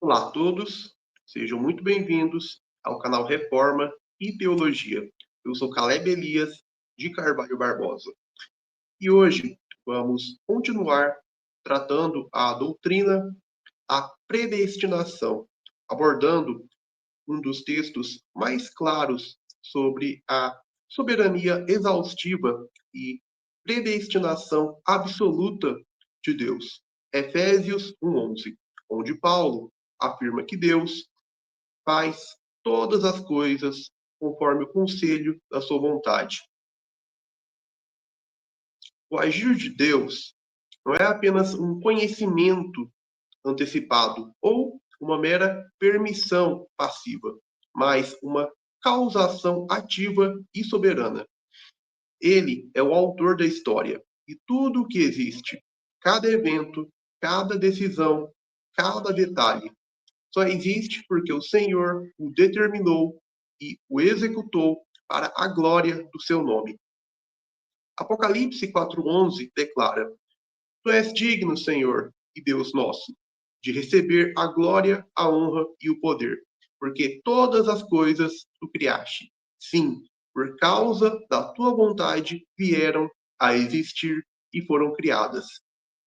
Olá a todos, sejam muito bem-vindos ao canal Reforma e Teologia. Eu sou Caleb Elias de Carvalho Barbosa e hoje vamos continuar tratando a doutrina da predestinação, abordando um dos textos mais claros sobre a soberania exaustiva e predestinação absoluta de Deus. Efésios 1:11, onde Paulo afirma que Deus faz todas as coisas conforme o conselho da sua vontade. O agir de Deus não é apenas um conhecimento antecipado ou uma mera permissão passiva, mas uma causação ativa e soberana. Ele é o autor da história e tudo o que existe, cada evento, cada decisão, cada detalhe, só existe porque o Senhor o determinou e o executou para a glória do seu nome. Apocalipse 4:11 declara: Tu és digno, Senhor e Deus nosso, de receber a glória, a honra e o poder, porque todas as coisas tu criaste. Sim, por causa da tua vontade vieram a existir e foram criadas.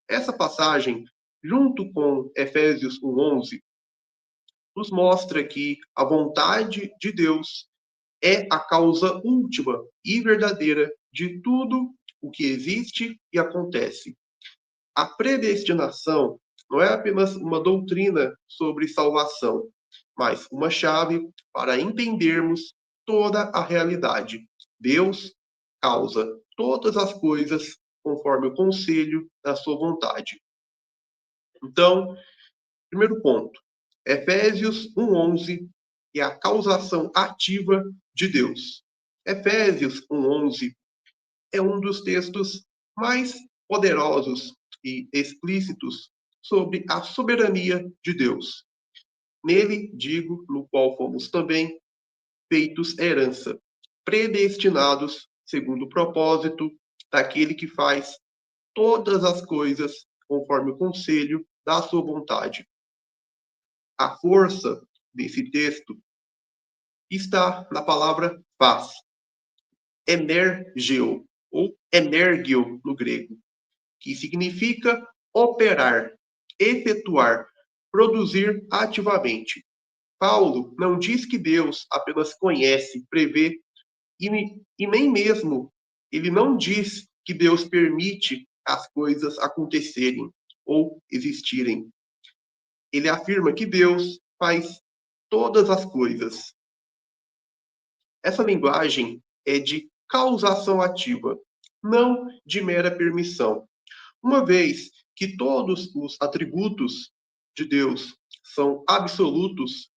Essa passagem, junto com Efésios 1:11, nos mostra que a vontade de Deus é a causa última e verdadeira de tudo o que existe e acontece. A predestinação não é apenas uma doutrina sobre salvação, mas uma chave para entendermos toda a realidade. Deus causa todas as coisas conforme o conselho da sua vontade. Então, primeiro ponto, Efésios 1:11 e a causação ativa de Deus. Efésios 1:11 é um dos textos mais poderosos e explícitos sobre a soberania de Deus. Nele, digo, no qual fomos também feitos herança, predestinados segundo o propósito daquele que faz todas as coisas conforme o conselho da sua vontade. A força desse texto está na palavra faz, energeo, ou energio no grego, que significa operar, efetuar, produzir ativamente. Paulo não diz que Deus apenas conhece, prevê, e nem mesmo ele não diz que Deus permite as coisas acontecerem ou existirem. Ele afirma que Deus faz todas as coisas. Essa linguagem é de causação ativa, não de mera permissão. Uma vez que todos os atributos de Deus são absolutos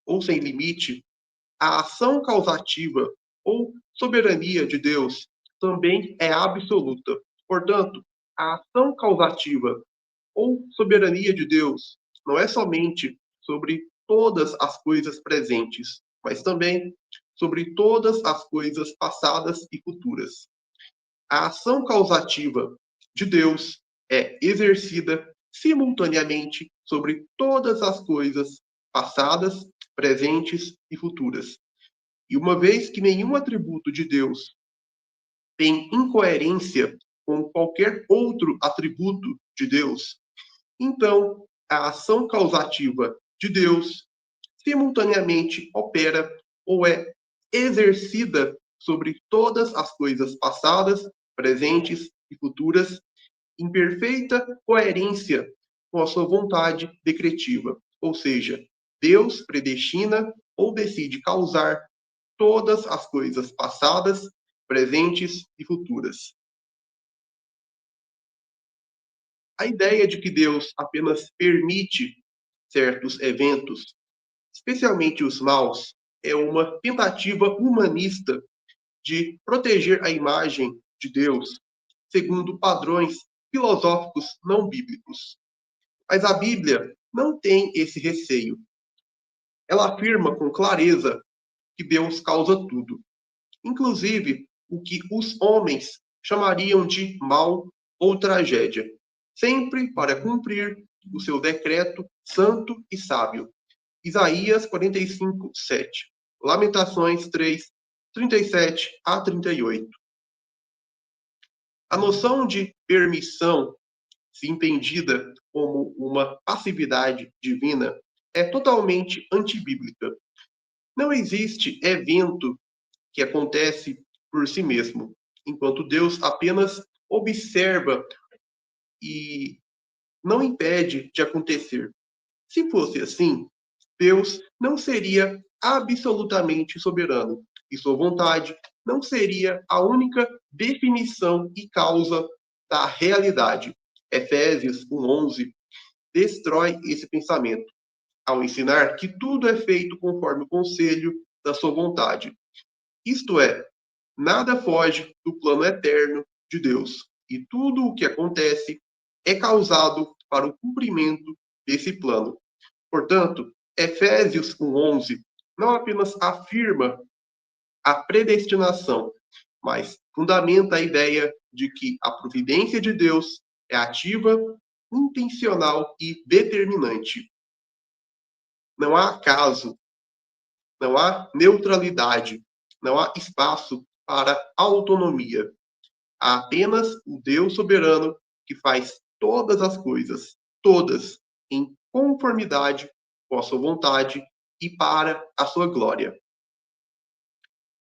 ou sem limite, a ação causativa ou soberania de Deus também é absoluta. Portanto, a ação causativa ou soberania de Deus não é somente sobre todas as coisas presentes, mas também sobre todas as coisas passadas e futuras. A ação causativa de Deus é exercida simultaneamente sobre todas as coisas passadas, presentes e futuras. E uma vez que nenhum atributo de Deus tem incoerência com qualquer outro atributo de Deus, então a ação causativa de Deus simultaneamente opera ou é exercida sobre todas as coisas passadas, presentes e futuras, em perfeita coerência com a sua vontade decretiva. Ou seja, Deus predestina ou decide causar todas as coisas passadas, presentes e futuras. A ideia de que Deus apenas permite certos eventos, especialmente os maus, é uma tentativa humanista de proteger a imagem de Deus segundo padrões filosóficos não bíblicos. Mas a Bíblia não tem esse receio. Ela afirma com clareza que Deus causa tudo, inclusive o que os homens chamariam de mal ou tragédia, sempre para cumprir o seu decreto santo e sábio. Isaías 45, 7. Lamentações 3, 37 a 38. A noção de permissão, se entendida como uma passividade divina, é totalmente antibíblica. Não existe evento que acontece por si mesmo, enquanto Deus apenas observa e não impede de acontecer. Se fosse assim, Deus não seria absolutamente soberano e sua vontade não seria a única definição e causa da realidade. Efésios 1:11 destrói esse pensamento ao ensinar que tudo é feito conforme o conselho da sua vontade. Isto é, nada foge do plano eterno de Deus e tudo o que acontece é causado para o cumprimento desse plano. Portanto, Efésios 1:11 não apenas afirma a predestinação, mas fundamenta a ideia de que a providência de Deus é ativa, intencional e determinante. Não há acaso, não há neutralidade, não há espaço para autonomia. Há apenas o Deus soberano que faz todas as coisas, todas, em conformidade com a sua vontade e para a sua glória.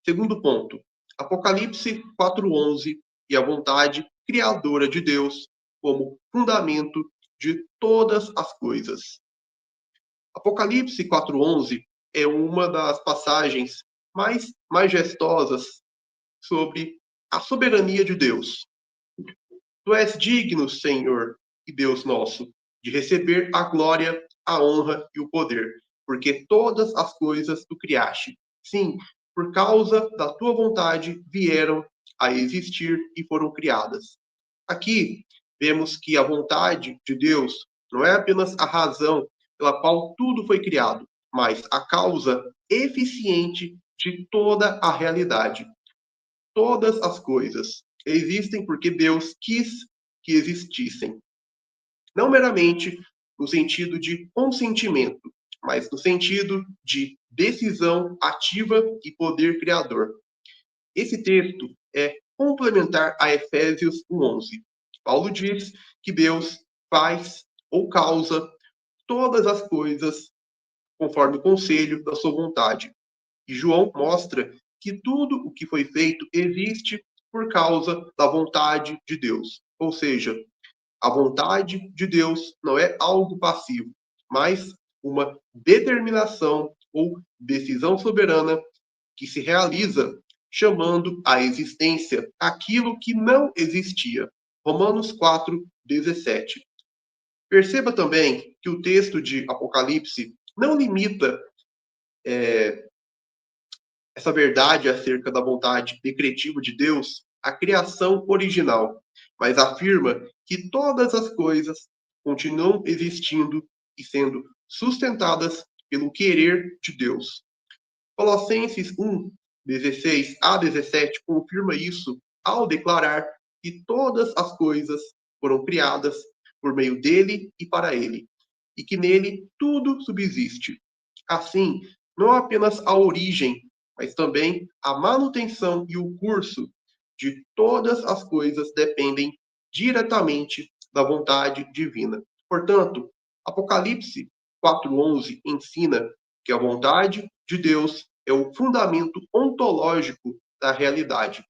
Segundo ponto, Apocalipse 4:11 e a vontade criadora de Deus como fundamento de todas as coisas. Apocalipse 4:11 é uma das passagens mais majestosas sobre a soberania de Deus. Tu és digno, Senhor e Deus nosso, de receber a glória, a honra e o poder, porque todas as coisas tu criaste. Sim, por causa da tua vontade vieram a existir e foram criadas. Aqui vemos que a vontade de Deus não é apenas a razão pela qual tudo foi criado, mas a causa eficiente de toda a realidade. Todas as coisas existem porque Deus quis que existissem. Não meramente no sentido de consentimento, mas no sentido de decisão ativa e poder criador. Esse texto é complementar a Efésios 1:11. Paulo diz que Deus faz ou causa todas as coisas conforme o conselho da sua vontade. E João mostra que tudo o que foi feito existe por causa da vontade de Deus. Ou seja, a vontade de Deus não é algo passivo, mas uma determinação ou decisão soberana que se realiza chamando à existência aquilo que não existia. Romanos 4:17. Perceba também que o texto de Apocalipse não limita essa verdade acerca da vontade decretiva de Deus à criação original, mas afirma que todas as coisas continuam existindo e sendo sustentadas pelo querer de Deus. Colossenses 1:16 a 17 confirma isso ao declarar que todas as coisas foram criadas por meio dele e para ele, e que nele tudo subsiste. Assim, não apenas a origem, mas também a manutenção e o curso de todas as coisas dependem diretamente da vontade divina. Portanto, Apocalipse 4:11 ensina que a vontade de Deus é o fundamento ontológico da realidade.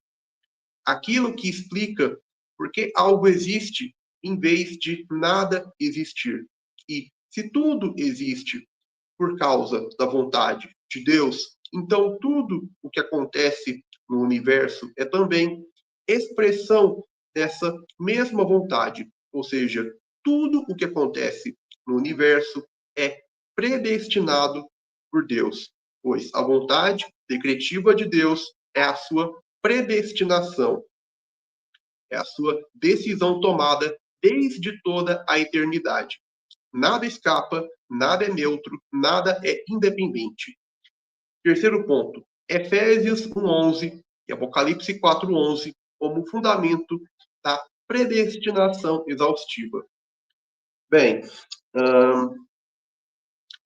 Aquilo que explica por que algo existe em vez de nada existir. E se tudo existe por causa da vontade de Deus, então tudo o que acontece no universo é também expressão dessa mesma vontade. Ou seja, tudo o que acontece no universo é predestinado por Deus, pois a vontade decretiva de Deus é a sua predestinação, é a sua decisão tomada desde toda a eternidade. Nada escapa, nada é neutro, nada é independente. Terceiro ponto, Efésios 1:11 e Apocalipse 4:11 como fundamento da predestinação exaustiva. Bem,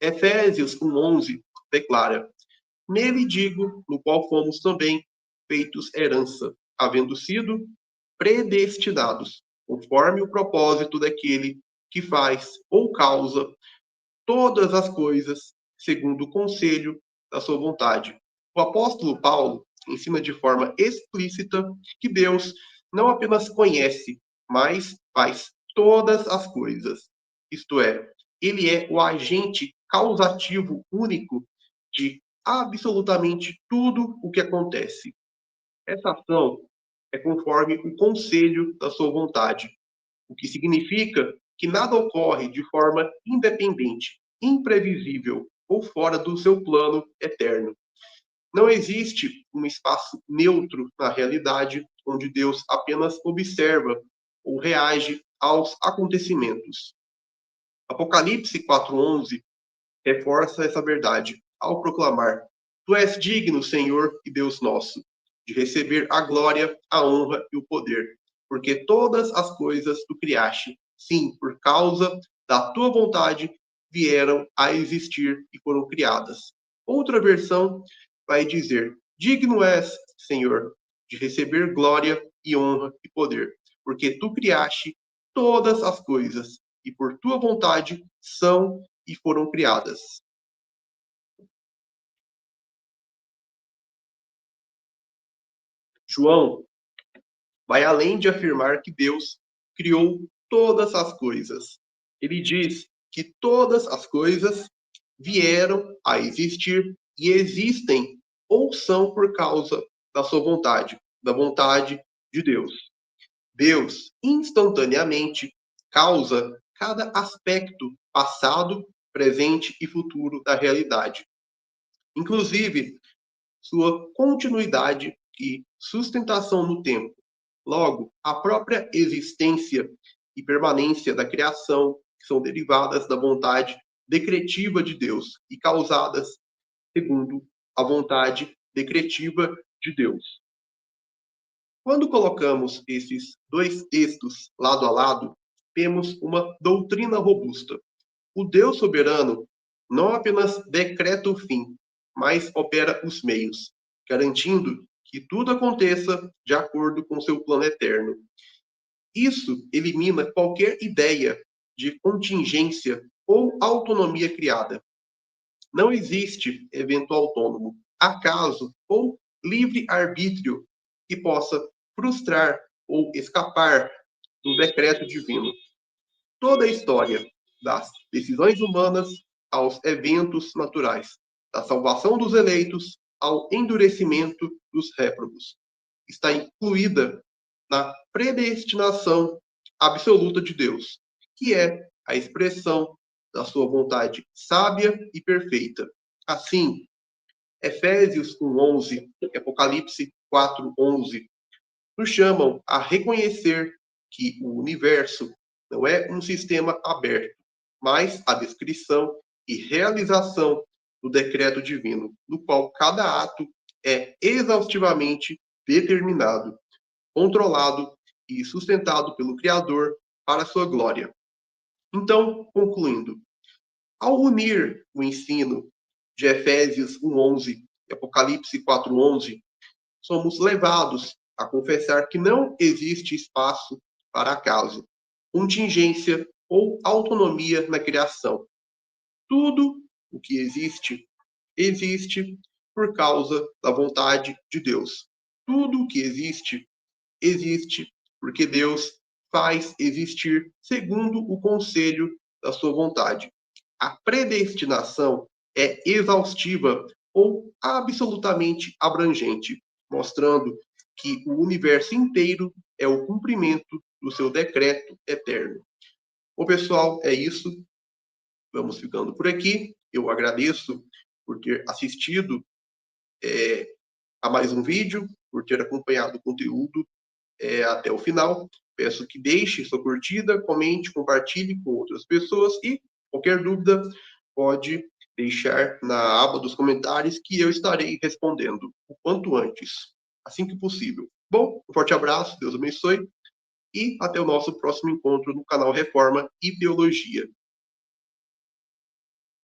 Efésios 1:11 declara: Nele digo, no qual fomos também feitos herança, havendo sido predestinados, conforme o propósito daquele que faz ou causa todas as coisas segundo o conselho da sua vontade. O apóstolo Paulo ensina de forma explícita que Deus não apenas conhece, mas faz todas as coisas. Isto é, ele é o agente causativo único de absolutamente tudo o que acontece. Essa ação é conforme o conselho da sua vontade, o que significa que nada ocorre de forma independente, imprevisível ou fora do seu plano eterno. Não existe um espaço neutro na realidade onde Deus apenas observa ou reage aos acontecimentos. Apocalipse 4:11 reforça essa verdade ao proclamar: Tu és digno, Senhor e Deus nosso, de receber a glória, a honra e o poder, porque todas as coisas tu criaste, sim, por causa da tua vontade, vieram a existir e foram criadas. Outra versão vai dizer: Digno és, Senhor, de receber glória e honra e poder, porque tu criaste todas as coisas e por tua vontade são e foram criadas. João vai além de afirmar que Deus criou todas as coisas. Ele diz que todas as coisas vieram a existir e existem ou são por causa da sua vontade, da vontade de Deus. Deus instantaneamente causa cada aspecto passado, presente e futuro da realidade. Inclusive, sua continuidade e sustentação no tempo. Logo, a própria existência e permanência da criação são derivadas da vontade decretiva de Deus e causadas segundo a vontade decretiva de Deus. Quando colocamos esses dois textos lado a lado, temos uma doutrina robusta. O Deus soberano não apenas decreta o fim, mas opera os meios, garantindo que tudo aconteça de acordo com seu plano eterno. Isso elimina qualquer ideia de contingência ou autonomia criada. Não existe evento autônomo, acaso ou livre-arbítrio que possa frustrar ou escapar do decreto divino. Toda a história, das decisões humanas aos eventos naturais, da salvação dos eleitos ao endurecimento dos réprobos, está incluída na predestinação absoluta de Deus, que é a expressão da sua vontade sábia e perfeita. Assim, Efésios 1:11 e Apocalipse 4:11 nos chamam a reconhecer que o universo não é um sistema aberto, mas a descrição e realização do decreto divino, no qual cada ato é exaustivamente determinado, controlado e sustentado pelo Criador para a sua glória. Então, concluindo, ao unir o ensino de Efésios 1:11 e Apocalipse 4:11, somos levados a confessar que não existe espaço para acaso, contingência ou autonomia na criação. Tudo o que existe, existe por causa da vontade de Deus. Tudo o que existe, existe porque Deus faz existir segundo o conselho da sua vontade. A predestinação é exaustiva ou absolutamente abrangente, mostrando que o universo inteiro é o cumprimento do seu decreto eterno. Bom, pessoal, é isso. Vamos ficando por aqui. Eu agradeço por ter assistido a mais um vídeo, por ter acompanhado o conteúdo até o final. Peço que deixe sua curtida, comente, compartilhe com outras pessoas e qualquer dúvida pode deixar na aba dos comentários que eu estarei respondendo o quanto antes, assim que possível. Bom, um forte abraço, Deus abençoe e até o nosso próximo encontro no canal Reforma e Teologia.